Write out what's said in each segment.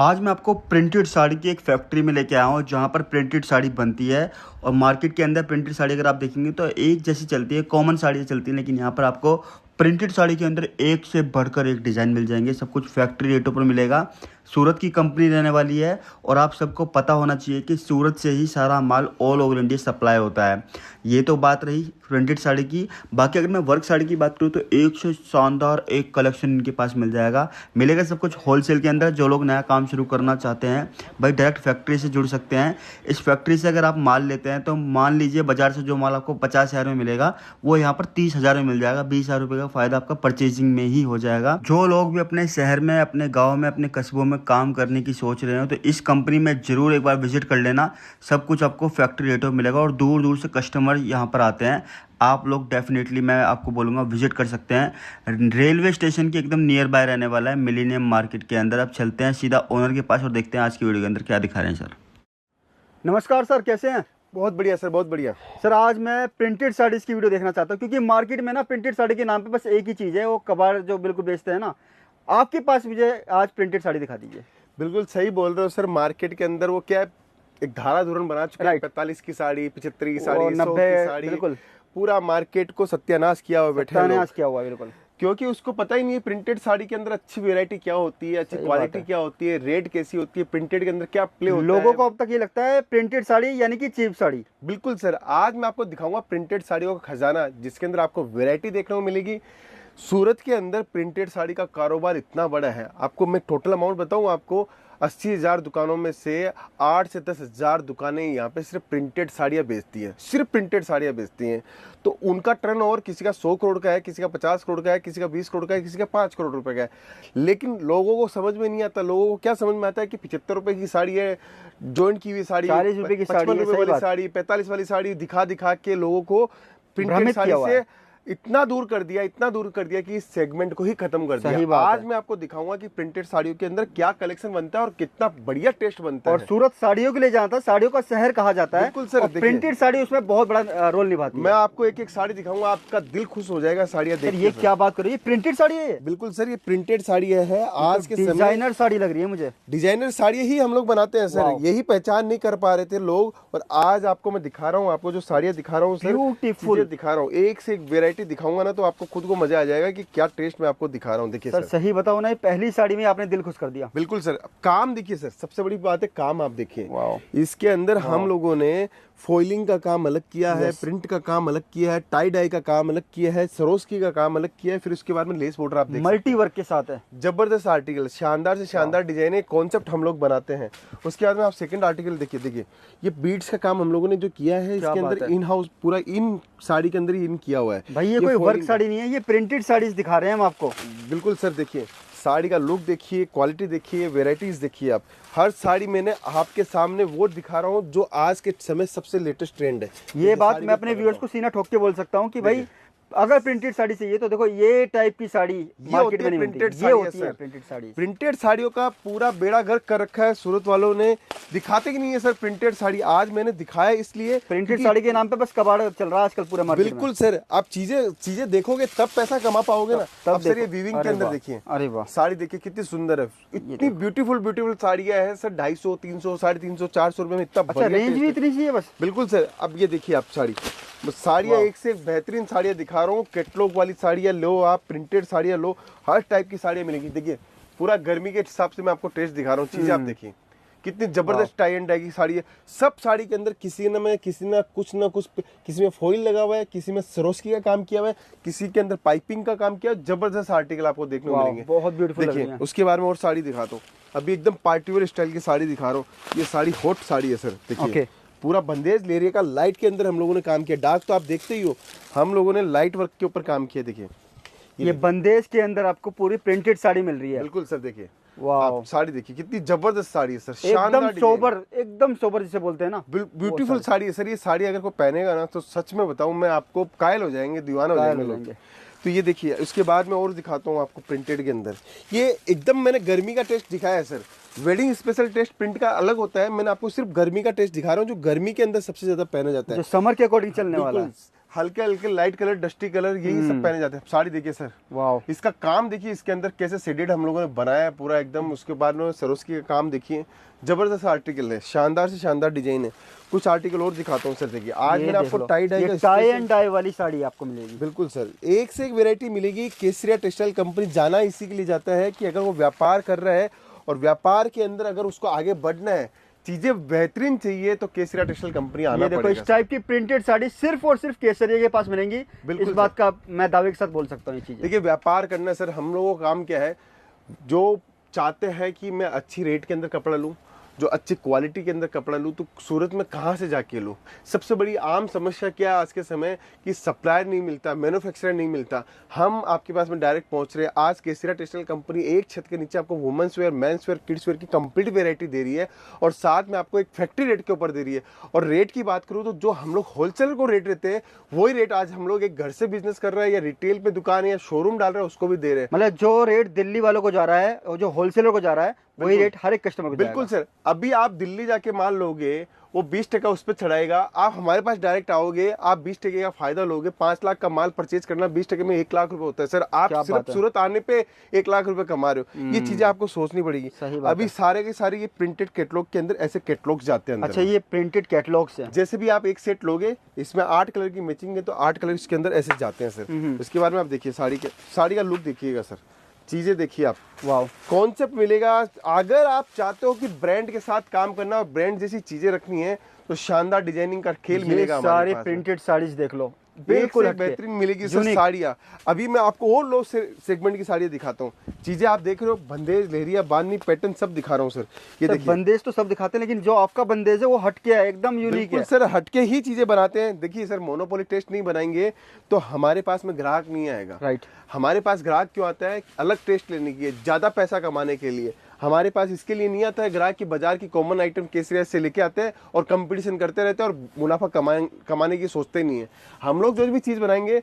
आज मैं आपको प्रिंटेड साड़ी की एक फैक्ट्री में लेके आया हूँ जहाँ पर प्रिंटेड साड़ी बनती है। और मार्केट के अंदर प्रिंटेड साड़ी अगर आप देखेंगे तो एक जैसी चलती है, कॉमन साड़ी चलती है, लेकिन यहाँ पर आपको प्रिंटेड साड़ी के अंदर एक से बढ़कर एक डिज़ाइन मिल जाएंगे। सब कुछ फैक्ट्री रेटों पर मिलेगा। सूरत की कंपनी रहने वाली है और आप सबको पता होना चाहिए कि सूरत से ही सारा माल ऑल ओवर इंडिया सप्लाई होता है। ये तो बात रही प्रिंटेड साड़ी की। बाकी अगर मैं वर्क साड़ी की बात करूँ तो एक से शानदार एक कलेक्शन इनके पास मिलेगा सब कुछ होलसेल के अंदर। जो लोग नया काम शुरू करना चाहते हैं भाई डायरेक्ट फैक्ट्री से जुड़ सकते हैं। इस फैक्ट्री से अगर आप माल लेते हैं तो मान लीजिए बाजार से जो माल आपको 50,000 में मिलेगा वो यहाँ पर 30,000 में मिल जाएगा। 20,000 रुपये का फायदा आपका परचेजिंग में ही हो जाएगा। जो लोग भी अपने शहर में, अपने गाँव में, अपने कस्बों में काम करने की सोच रहे हो तो इस कंपनी में जरूर एक बार विजिट कर लेना। सब कुछ आपको फैक्ट्री रेटों में मिलेगा और दूर दूर से कस्टमर यहाँ पर आते हैं। आप लोग डेफिनेटली मैं आपको बोलूँगा विजिट कर सकते हैं। रेलवे स्टेशन के एकदम नियर बाय रहने वाला है, मिलेनियम मार्केट के अंदर। अब चलते हैं सीधा ओनर के पास और देखते हैं आज की वीडियो के अंदर क्या दिखा रहे हैं। सर नमस्कार सर, कैसे हैं? बहुत बढ़िया सर, बहुत बढ़िया सर। आज मैं प्रिंटेड साड़ीज़ की वीडियो देखना चाहता हूँ क्योंकि मार्केट में ना प्रिंटेड साड़ी के नाम पे बस एक ही चीज़ है, वो कबाड़ जो बिल्कुल बेचते हैं ना। आपके पास मुझे आज प्रिंटेड साड़ी दिखा दीजिए। बिल्कुल सही बोल रहे हो सर। मार्केट के अंदर वो क्या है, एक धारा धोरण बना चुका है। 45 की साड़ी, 75 की साड़ी, 100 की साड़ी, बिल्कुल पूरा मार्केट को सत्यानाश किया हुआ बैठे हैं। सत्यानाश किया हुआ बिल्कुल, क्योंकि उसको पता ही नहीं है प्रिंटेड साड़ी के अंदर अच्छी वैरायटी क्या होती है, अच्छी क्वालिटी क्या होती है, रेट कैसी होती है, प्रिंटेड के अंदर क्या प्ले होता है। लोगों को अब तक ये लगता है प्रिंटेड साड़ी यानी कि चीप साड़ी। बिल्कुल सर, आज मैं आपको दिखाऊंगा प्रिंटेड साड़ियों का खजाना, जिसके अंदर आपको वैरायटी देखने को मिलेगी। सूरत के अंदर प्रिंटेड साड़ी का कारोबार इतना बड़ा है, आपको मैं टोटल अमाउंट बताऊं आपको, 80,000 दुकानों में से 8 से 10,000 दुकानें यहाँ पे सिर्फ प्रिंटेड साड़ियाँ बेचती हैं, सिर्फ प्रिंटेड साड़ियाँ बेचती हैं। तो उनका टर्नओवर किसी का 100 करोड़ का है, किसी का 50 करोड़ का है, किसी का 20 करोड़ का है, किसी का 5 करोड़ रुपए का है। लेकिन लोगों को समझ में नहीं आता। लोगों को क्या समझ में आता है कि 75 रुपए की साड़ी है, जॉइंट की हुई साड़ी, 40 रुपए की साड़ी, 55 रुपए वाली साड़ी, 45 वाली साड़ी दिखा दिखा के लोगों को प्रिंटेड साड़ी से इतना दूर कर दिया कि इस सेगमेंट को ही खत्म कर दिया। आज मैं आपको दिखाऊंगा कि प्रिंटेड साड़ियों के अंदर क्या कलेक्शन बनता है और कितना बढ़िया टेस्ट बनता है। और सूरत साड़ियों के लिए जाता है, साड़ियों का शहर कहा जाता है। बिल्कुल सर, प्रिंटेड साड़ी उसमें बहुत बड़ा रोल निभाती है। मैं आपको एक एक साड़ी दिखाऊंगा, आपका दिल खुश हो जाएगा साड़ियाँ देख के। ये क्या बात कर रही है, प्रिंटेड साड़ी है? बिल्कुल सर, ये प्रिंटेड साड़ी है। आज के समय डिजाइनर साड़ी लग रही है मुझे। डिजाइनर साड़ी ही हम लोग बनाते हैं सर, यही पहचान नहीं कर पा रहे थे लोग। और आज आपको मैं दिखा रहा हूँ, आपको जो साड़ियाँ दिखा रहा हूँ सर, ब्यूटीफुल दिखा रहा हूँ। एक से एक वेरायटी दिखाऊंगा ना तो आपको खुद को मजा आ जाएगा कि क्या टेस्ट मैं आपको दिखा रहा हूँ। देखिए सर, सही बताओ ना, पहली साड़ी में आपने दिल खुश कर दिया। बिल्कुल सर। काम देखिए सर, सबसे बड़ी बात है काम। आप देखिए इसके अंदर हम लोगों ने फॉइलिंग का काम अलग किया है, प्रिंट का काम अलग किया है, टाई डाई का काम अलग किया है, सरोस्की का काम अलग किया है, फिर उसके बाद में लेस बॉर्डर आप देखिए मल्टी वर्क के साथ है। जबरदस्त आर्टिकल, शानदार से शानदार डिजाइन, कॉन्सेप्ट हम लोग बनाते हैं। उसके बाद में आप सेकंड आर्टिकल देखिए ये बीड्स का काम हम लोगों ने जो किया है, इसके अंदर इन हाउस पूरा इन साड़ी के अंदर ही इन किया हुआ है भाई। ये कोई वर्क साड़ी नहीं है, ये प्रिंटेड साड़ीज दिखा रहे हैं हम आपको। बिल्कुल सर, देखिए साड़ी का लुक देखिए, क्वालिटी देखिए, वेराइटीज देखिए। आप हर साड़ी मैंने आपके सामने वो दिखा रहा हूँ जो आज के समय सबसे लेटेस्ट ट्रेंड है। ये बात मैं अपने व्यूअर्स को सीना ठोक के बोल सकता हूँ कि भाई अगर प्रिंटेड साड़ी चाहिए तो देखो ये टाइप की साड़ी मार्केट में नहीं मिलती। ये होती है प्रिंटेड साड़ी। प्रिंटेड साड़ियों का पूरा बेड़ा गर्क कर रखा है सूरत वालों ने। दिखाते कि नहीं है सर प्रिंटेड साड़ी, आज मैंने दिखाया इसलिए प्रिंटेड साड़ी के नाम पे बस कबाड़ चल रहा है आजकल पूरे मार्केट में। बिल्कुल सर, आप चीजें देखोगे तब पैसा कमा पाओगे ना। अब सर ये वीविंग के अंदर देखिए, अरे वाह साड़ी देखिए कितनी सुंदर है, इतनी ब्यूटीफुल साड़ियां हैं सर। 250, 300, 350, 400 रुपए में इतना रेंज भी इतनी चाहिए बस। बिल्कुल सर। अब ये देखिए आप साड़ियाँ एक से एक बेहतरीन साड़ियाँ दिखा रहा हूँ। कैटलॉग वाली साड़ियाँ लो, आप प्रिंटेड साड़ियाँ लो, हर टाइप की साड़ियाँ मिलेगी। देखिए पूरा गर्मी के हिसाब से मैं आपको टेस्ट दिखा रहा हूँ। चीजें आप देखिए कितनी जबरदस्त टाई एंड डाई की साड़ी है। सब साड़ी के अंदर किसी ना कुछ किसी में फॉइल लगा हुआ है, किसी में सरोस्की का काम किया हुआ है, किसी के अंदर पाइपिंग का काम किया है। जबरदस्त आर्टिकल आपको देखने को मिलेंगे, बहुत ब्यूटीफुल। देखिए उसके बारे में और साड़ी दिखाता हूँ। अभी एकदम पार्टी वेयर स्टाइल की साड़ी दिखा रहा हूँ। ये साड़ी हॉट साड़ी है सर। देखिए पूरा बंदेज लेरिया का लाइट के अंदर हम लोगों ने काम किया। डार्क तो आप देखते ही हो, हम लोगों ने लाइट वर्क के ऊपर काम किया। देखिए ये बंदेज के अंदर आपको पूरी प्रिंटेड साड़ी मिल रही है। बिल्कुल सर, देखिए वाह साड़ी देखिए कितनी जबरदस्त साड़ी है सर। एकदम सोबर जिसे बोलते हैं ना, ब्यूटीफुल साड़ी है सर। ये साड़ी अगर कोई पहनेगा ना तो सच में बताऊं मैं आपको कायल हो जाएंगे, दीवाना हो जाएंगे लोग। तो ये देखिए उसके बाद में और दिखाता हूँ आपको प्रिंटेड के अंदर। ये एकदम मैंने गर्मी का टेस्ट दिखाया है sir. Wedding special test print का अलग होता है, मैंने आपको सिर्फ गर्मी का टेस्ट दिखा रहा हूँ जो गर्मी के अंदर सबसे ज्यादा पहना जाता है, जो समर के अकॉर्डिंग चलने वाला है। हल्के हल्के लाइट कलर, डस्टी कलर, यही सब पहने जाते हैं। साड़ी देखिए सर, वाह, इसका काम देखिए, इसके अंदर कैसे शेडेड हम लोगों ने बनाया है पूरा एकदम। उसके बाद में सरोस्की का काम देखिए, जबरदस्त आर्टिकल है, शानदार से शानदार डिजाइन है। कुछ आर्टिकल और दिखाता हूँ सर। देखिए आज मैंने आपको टाई एंड डाई वाली साड़ी आपको मिलेगी। बिल्कुल सर, एक से एक वेरायटी मिलेगी। केसरिया टेक्सटाइल कंपनी जाना इसी के लिए जाता है कि अगर वो व्यापार कर रहा है और व्यापार के अंदर अगर उसको आगे बढ़ना है, चीजें बेहतरीन चाहिए, तो केसरिया टेक्सटाइल कंपनी आना देखो इस टाइप की प्रिंटेड साड़ी सिर्फ और सिर्फ केसरिया के पास मिलेंगी। इस बात का मैं दावे के साथ बोल सकता हूँ ये चीज। देखिए व्यापार करना सर, हम लोगों का काम क्या है, जो चाहते हैं कि मैं अच्छी रेट के अंदर कपड़ा लूं, जो अच्छी क्वालिटी के अंदर कपड़ा लूं, तो सूरत में कहाँ से जाके लूं। सबसे बड़ी आम समस्या क्या है आज के समय कि सप्लायर नहीं मिलता, मैन्युफैक्चरर नहीं मिलता। हम आपके पास में डायरेक्ट पहुंच रहे हैं। आज केसरिया टेक्सटाइल कंपनी एक छत के नीचे आपको women's wear, men's wear, kids wear की कंप्लीट वेरायटी दे रही है और साथ में आपको एक फैक्ट्री रेट के ऊपर दे रही है। और रेट की बात करूँ तो जो हम लोग होलसेलर को रेट देते हैं, वही रेट आज हम लोग एक घर से बिजनेस कर रहे हैं या रिटेल पे दुकान है या शोरूम डाल रहे हैं, उसको भी दे रहे हैं। मतलब जो रेट दिल्ली वालों को जा रहा है और जो होलसेलर को जा रहा है, वही रेट हर एक कस्टमर को बिल्कुल सर। अभी आप दिल्ली जाके माल लोगे, वो 20% उस पर चढ़ाएगा। आप हमारे पास डायरेक्ट आओगे, आप 20% का फायदा लोगे। 5 लाख का माल परचेज करना 20% में 1 लाख रुपए होता है सर। आप सिर्फ सूरत आने पे 1 लाख रुपए कमा रहे हो। ये चीजें आपको सोचनी पड़ेगी। अभी सारे के सारे ये प्रिंटेड कैटलॉग के अंदर ऐसे कैटलॉग जाते हैं अंदर। अच्छा, ये प्रिंटेड कैटलॉग्स हैं। जैसे भी आप एक सेट लोगे, इसमें 8 कलर की मैचिंग है, तो 8 कलर इसके अंदर ऐसे जाते हैं सर। इसके बारे में आप देखिए, साड़ी का लुक देखिएगा सर, चीजें देखिए आप। वाह, कॉन्सेप्ट मिलेगा। अगर आप चाहते हो कि ब्रांड के साथ काम करना और ब्रांड जैसी चीजें रखनी है, तो शानदार डिजाइनिंग का खेल मिलेगा। सारे प्रिंटेड साड़ीज देख लो, बिल्कुल बेहतरीन मिलेगी सर साड़ियाँ। अभी मैं आपको और लो सेगमेंट की साड़ियाँ दिखाता हूँ। चीजें आप देख रहे हो, बंदेज, लेहरिया, बांधनी, पैटर्न सब दिखा रहा हूँ सर। ये देखिए, बंदेज तो सब दिखाते हैं, लेकिन जो आपका बंदेज है वो हटके है, एकदम यूनिक है सर। हटके ही चीजें बनाते हैं। देखिए सर, मोनोपोली टेस्ट नहीं बनाएंगे तो हमारे पास में ग्राहक नहीं आएगा। राइट। हमारे पास ग्राहक क्यों आता है? अलग टेस्ट लेने के लिए, ज्यादा पैसा कमाने के लिए। हमारे पास इसके लिए नहीं आता है ग्राहक की बाजार की कॉमन आइटम केसरिया से लेके आते हैं और कंपटीशन करते रहते हैं और मुनाफा कमाने की सोचते नहीं है। हम लोग जो भी चीज बनाएंगे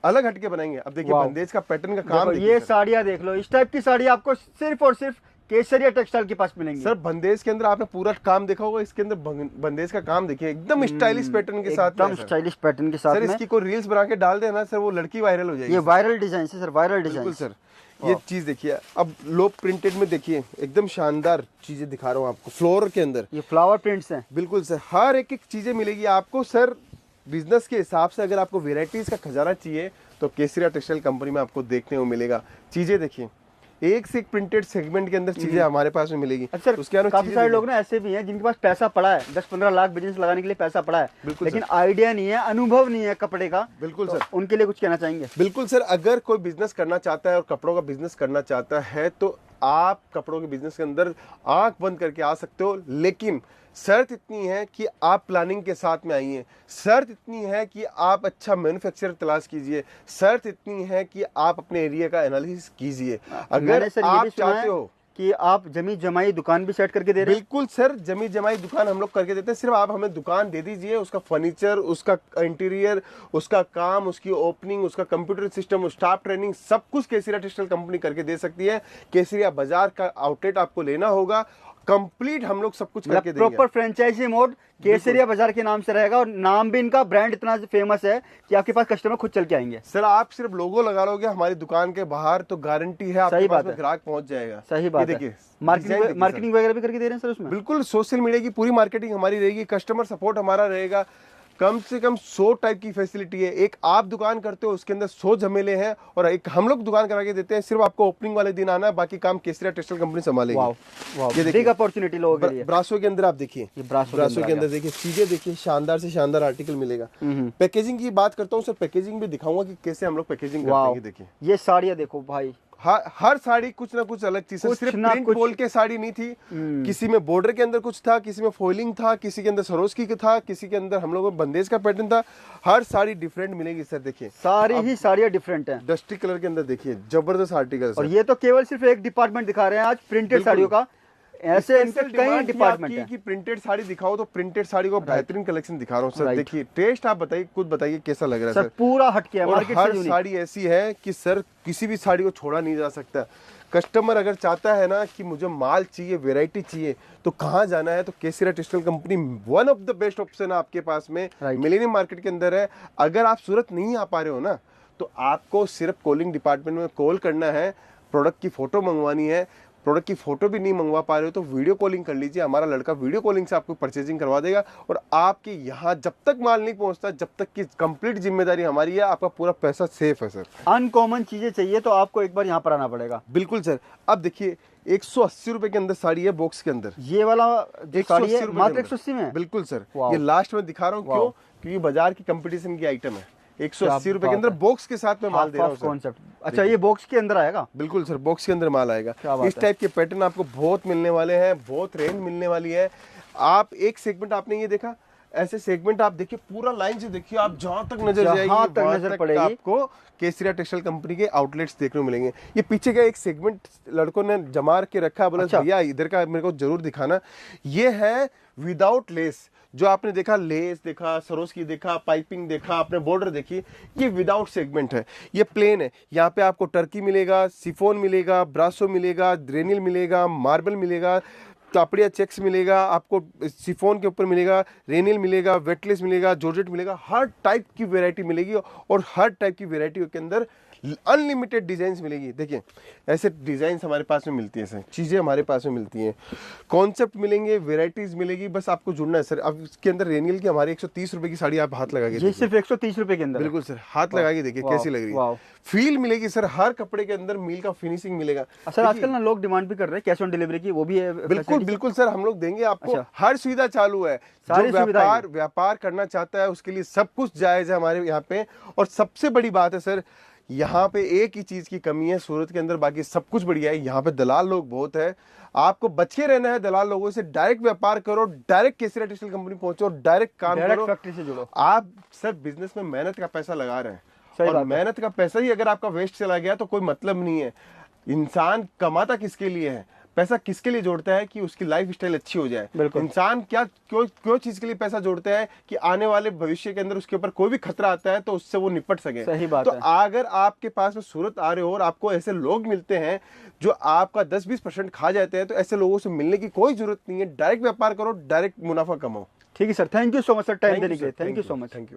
अलग हटके बनाएंगे। अब देखिए बंदेज का पैटर्न का काम, ये साड़ियाँ देख लो, इस टाइप की साड़ी आपको सिर्फ और सिर्फ केसरिया टेक्सटाइल के पास मिलेंगे सर। बंदेज के अंदर आपने पूरा काम देखा होगा, इसके अंदर बंदेज का काम देखिए, एकदम स्टाइलिश पैटर्न के साथ, एकदम स्टाइलिश पैटर्न के साथ। सर इसकी कोई रील्स बना के डाल देना सर, वो लड़की वायरल हो जाएगी। ये वायरल डिजाइन है सर, वायरल डिजाइन। बिल्कुल सर। ये चीज देखिए, अब लो प्रिंटेड में देखिए, एकदम शानदार चीजें दिखा रहा हूँ आपको। फ्लोर के अंदर ये फ्लावर प्रिंट्स हैं। बिल्कुल सर, हर एक चीजें मिलेगी आपको सर। बिजनेस के हिसाब से अगर आपको वेराइटीज का खजाना चाहिए तो केसरिया टेक्सटाइल कंपनी में आपको देखने को मिलेगा। चीजें देखिए, एक से एक प्रिंटेड सेगमेंट के अंदर चीजें हमारे पास में मिलेगी। अच्छा, उसके काफी सारे लोग ना ऐसे भी हैं जिनके पास पैसा पड़ा है, 10-15 लाख बिजनेस लगाने के लिए पैसा पड़ा है, लेकिन आइडिया नहीं है, अनुभव नहीं है कपड़े का। बिल्कुल तो सर, उनके लिए कुछ कहना चाहेंगे? बिल्कुल सर, अगर कोई बिजनेस करना चाहता है और कपड़ों का बिजनेस करना चाहता है, तो आप कपड़ों के बिजनेस के अंदर आंख बंद करके आ सकते हो, लेकिन शर्त इतनी है कि आप प्लानिंग के साथ में आइए। शर्त इतनी है कि आप अच्छा मैन्युफैक्चरर तलाश कीजिए। शर्त इतनी है कि आप अपने एरिया का एनालिसिस कीजिए। अगर आप चाहते हो कि आप जमी जमाई दुकान भी सेट करके दे रहे हैं। बिल्कुल सर, जमी जमाई दुकान हम लोग करके देते हैं। सिर्फ आप हमें दुकान दे दीजिए, उसका फर्नीचर, उसका इंटीरियर, उसका काम, उसकी ओपनिंग, उसका कंप्यूटर सिस्टम, स्टाफ ट्रेनिंग, सब कुछ केसरिया टेक्सटाइल कंपनी करके दे सकती है। केसरिया बाजार का आउटलेट आपको लेना होगा, कंप्लीट हम लोग सब कुछ करके देंगे। प्रॉपर फ्रेंचाइजी मोड केसरिया बाजार के नाम से रहेगा और नाम भी इनका, ब्रांड इतना फेमस है कि आपके पास कस्टमर खुद चल के आएंगे। सर आप सिर्फ लोगो लगा लोगे हमारी दुकान के बाहर तो गारंटी है आपके पास में ग्राहक पहुंच जाएगा। सही बात है। देखिए मार्केटिंग वगैरह भी करके दे रहे हैं सर उसमें। बिल्कुल, सोशल मीडिया की पूरी मार्केटिंग हमारी रहेगी, कस्टमर सपोर्ट हमारा रहेगा। कम से कम 100 टाइप की फैसिलिटी है। एक आप दुकान करते हो उसके अंदर 100 झमेले हैं और एक हम लोग दुकान करा के देते हैं। सिर्फ आपको ओपनिंग वाले दिन आना है, बाकी काम केसरिया टेक्सटाइल कंपनी संभालेगी। ये देखिए अपॉर्चुनिटी लोगों के लिए। ब्रासो के अंदर आप देखिए, ब्रासो के अंदर देखिए, चीजें देखिए, शानदार से शानदार आर्टिकल मिलेगा। पैकेजिंग की बात करता हूँ सर, पैकेजिंग भी दिखाऊंगा कि कैसे हम लोग पैकेजिंग करते हैं। देखिए ये साड़ियाँ देखो भाई, हर साड़ी कुछ ना कुछ अलग चीज, सिर्फ प्रिंट बोल के साड़ी नहीं थी। किसी में बॉर्डर के अंदर कुछ था, किसी में फॉइलिंग था, किसी के अंदर सरोस्की का था, किसी के अंदर हम लोगों को बंदेज का पैटर्न था। हर साड़ी डिफरेंट मिलेगी सर। देखिए सारी ही साड़ियाँ डिफरेंट हैं। डस्टी कलर के अंदर देखिए, जबरदस्त आर्टिकल। और ये तो केवल सिर्फ एक डिपार्टमेंट दिखा रहे हैं आज प्रिंटेड साड़ियों का। ऐसे कई डिपार्टमेंट है कि प्रिंटेड साड़ी दिखाओ, तो प्रिंटेड साड़ी को बेहतरीन कलेक्शन दिखा रहा हूँ सर। देखिए टेस्ट आप बताइए, खुद बताइए कैसा लग रहा है सर। पूरा हटके है, मार्केट से। हर साड़ी ऐसी है कि सर किसी भी साड़ी को छोड़ा नहीं जा सकता। कस्टमर अगर चाहता है ना कि मुझे माल चाहिए, वैरायटी चाहिए, तो कहाँ जाना है? तो Kesariya textile company one of the best option है आपके पास में, मिलेनियम मार्केट के अंदर है। अगर आप सूरत नहीं आ पा रहे हो ना, तो आपको सिर्फ कॉलिंग डिपार्टमेंट में कॉल करना है, प्रोडक्ट की फोटो मंगवानी है। प्रोडक्ट की फोटो भी नहीं मंगवा पा रहे हो तो वीडियो कॉलिंग कर लीजिए, हमारा लड़का वीडियो कॉलिंग से आपको परचेजिंग करवा देगा। और आपके यहाँ जब तक माल नहीं पहुंचता, जब तक की कंप्लीट जिम्मेदारी हमारी है, आपका पूरा पैसा सेफ है सर। अनकॉमन चीजें चाहिए तो आपको एक बार यहाँ पर आना पड़ेगा। बिल्कुल सर। अब देखिए 180 रुपए के अंदर साड़ी है, बॉक्स के अंदर। ये वाला जो साड़ी है मात्र 180 में? बिल्कुल सर। ये लास्ट में दिखा रहा हूँ, क्यों? क्योंकि बाजार की कंपटीशन की आइटम है। 180 रुपए के अंदर बॉक्स के साथ में माल दे रहा हूँ कॉन्सेप्ट। अच्छा, ये बॉक्स के अंदर आएगा? बिल्कुल सर, बॉक्स के अंदर माल आएगा। इस टाइप के पैटर्न आपको बहुत मिलने वाले हैं, बहुत रेंज मिलने वाली है। आप एक सेगमेंट आपने ये देखा, ऐसे सेगमेंट आप देखिए, पूरा लाइन से देखिए, आप जहां तक नजर जाएगी वहां तक पड़ेगी, आपको केसरिया टेक्सटाइल कंपनी के आउटलेट्स देखने को मिलेंगे। ये पीछे का एक सेगमेंट लड़कों ने जमा के रखा, बोला भैया इधर का मेरे को जरूर दिखाना। ये है विदाउट लेस। जो आपने देखा, लेस देखा, सरोस्की देखा, पाइपिंग देखा, आपने बॉर्डर देखी, ये विदाउट सेगमेंट है, ये प्लेन है। यहाँ पे आपको टर्की मिलेगा, सिफोन मिलेगा, ब्रासो मिलेगा, रेनिल मिलेगा, मार्बल मिलेगा, कापड़िया चेक्स मिलेगा, आपको सिफोन के ऊपर मिलेगा, रेनिल मिलेगा, वेटलेस मिलेगा, जॉर्जेट मिलेगा। हर टाइप की वैरायटी मिलेगी और हर टाइप की वैरायटी के अंदर अनलिमिटेड डिजाइन मिलेगी। देखिए ऐसे डिजाइन हमारे पास में मिलती है सर, चीजें हमारे पास में मिलती हैं, कॉन्सेप्ट मिलेंगे, वेराइटीज मिलेगी, बस आपको जुड़ना है सर। अब इसके अंदर रेनियल की हमारी 130 रुपए की साड़ी आप हाथ लगा के, ये सिर्फ 130 रुपए के अंदर? बिल्कुल सर, हाथ लगा के देखिए कैसी लग रही है, फील मिलेगी सर। हर कपड़े के अंदर मील का फिनिशिंग मिलेगा। सर आजकल ना लोग डिमांड भी कर रहे हैं कैश ऑन डिलीवरी की, वो भी है? बिल्कुल बिल्कुल सर, हम लोग देंगे आपको। हर सुविधा चालू है। सारी जो व्यापार करना चाहता है उसके लिए सब कुछ जायज है हमारे यहाँ पे। और सबसे बड़ी बात है सर, यहाँ पे एक ही चीज की कमी है सूरत के अंदर, बाकी सब कुछ बढ़िया है। यहाँ पे दलाल लोग बहुत है, आपको बच के रहना है दलाल लोगों से। डायरेक्ट व्यापार करो, डायरेक्ट केसरिया टेक्सटाइल कंपनी पहुंचो, डायरेक्ट काम करो, फैक्ट्री से जुड़ो। आप सर बिजनेस में मेहनत का पैसा लगा रहे हैं, और मेहनत का पैसा ही अगर आपका वेस्ट चला गया तो कोई मतलब नहीं है। इंसान कमाता किसके लिए है? पैसा किसके लिए जोड़ता है? कि उसकी लाइफ स्टाइल अच्छी हो जाए। इंसान क्यों चीज के लिए पैसा जोड़ता है? कि आने वाले भविष्य के अंदर उसके ऊपर कोई भी खतरा आता है तो उससे वो निपट सके। सही बात तो है। अगर आपके पास में सूरत आ रहे हो और आपको ऐसे लोग मिलते हैं जो आपका 10-20% खा जाते हैं, तो ऐसे लोगों से मिलने की कोई जरूरत नहीं है। डायरेक्ट व्यापार करो, डायरेक्ट मुनाफा कमाओ। ठीक है sir, thank you so much sir, time देने के लिए। Thank you so much. Thank you.